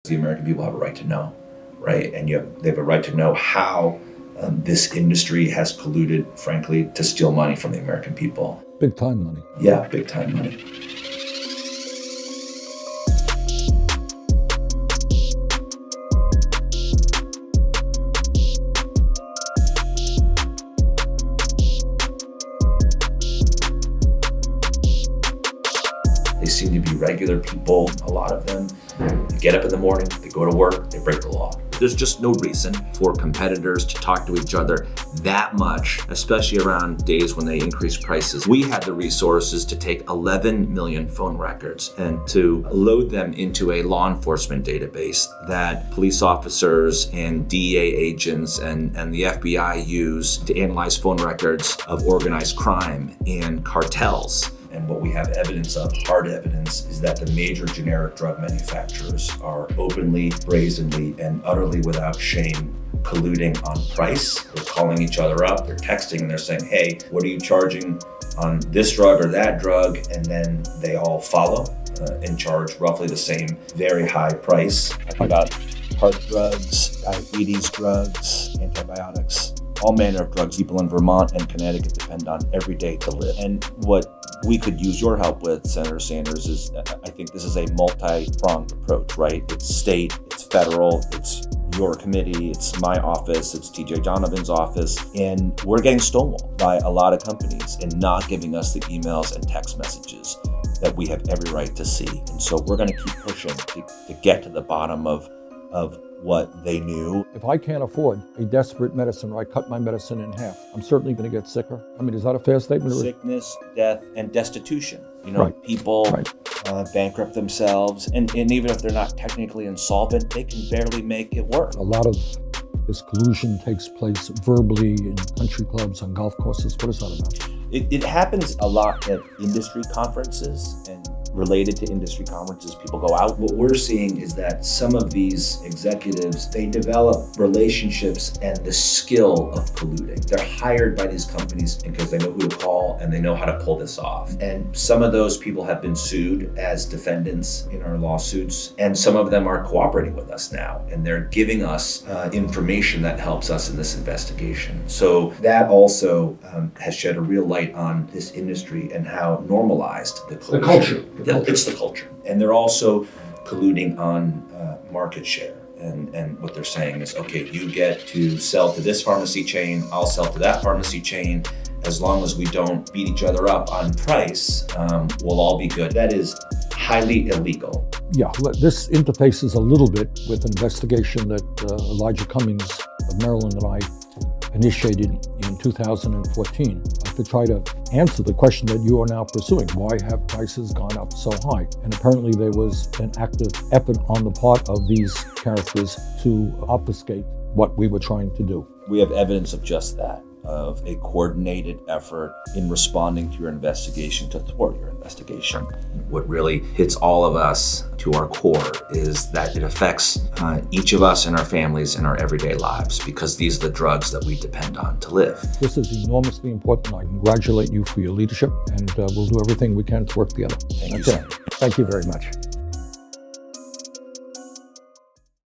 The American people have a right to know, right? And they have a right to know how this industry has colluded, frankly, to steal money from the American people. Big time money. Yeah, big time money. They seem to be regular people, a lot of them. They get up in the morning, they go to work, they break the law. There's just no reason for competitors to talk to each other that much, especially around days when they increase prices. We had the resources to take 11 million phone records and to load them into a law enforcement database that police officers and DEA agents and the FBI use to analyze phone records of organized crime and cartels. And what we have evidence of, hard evidence, is that the major generic drug manufacturers are openly, brazenly, and utterly without shame colluding on price. They're calling each other up, they're texting, and they're saying, hey, what are you charging on this drug or that drug? And then they all follow and charge roughly the same very high price. Talking about heart drugs, diabetes drugs, antibiotics, all manner of drugs people in Vermont and Connecticut depend on every day to live. And what we could use your help with, Senator Sanders, is I think this is a multi-pronged approach, right? It's state, it's federal, it's your committee, it's my office, it's TJ Donovan's office, and we're getting stonewalled by a lot of companies and not giving us the emails and text messages that we have every right to see. And so we're gonna keep pushing to get to the bottom of what they knew. If I can't afford a desperate medicine or I cut my medicine in half, I'm certainly going to get sicker. I mean, is that a fair statement? Sickness, death, and destitution. You know, Right. people bankrupt themselves, and even if they're not technically insolvent, they can barely make it work. A lot of this collusion takes place verbally in country clubs, on golf courses. What is that about? It happens a lot at industry conferences, and related to industry conferences, people go out. What we're seeing is that some of these executives, they develop relationships and the skill of colluding. They're hired by these companies because they know who to call and they know how to pull this off. And some of those people have been sued as defendants in our lawsuits, and some of them are cooperating with us now, and they're giving us information that helps us in this investigation. So that also has shed a real light on this industry and how normalized the collusion. culture. Yeah, it's the culture. And they're also colluding on market share. And what they're saying is, okay, you get to sell to this pharmacy chain, I'll sell to that pharmacy chain. As long as we don't beat each other up on price, we'll all be good. That is highly illegal. Yeah, this interfaces a little bit with an investigation that Elijah Cummings of Maryland and I initiated in 2014 to try to answer the question that you are now pursuing. Why have prices gone up so high? And apparently there was an active effort on the part of these characters to obfuscate what we were trying to do. We have evidence of just that, of a coordinated effort in responding to your investigation to thwart your investigation. What really hits all of us to our core is that it affects each of us and our families in our everyday lives, because these are the drugs that we depend on to live. This is enormously important. I congratulate you for your leadership, and we'll do everything we can to work together. Thank you, That's it. Senator. Thank you very much.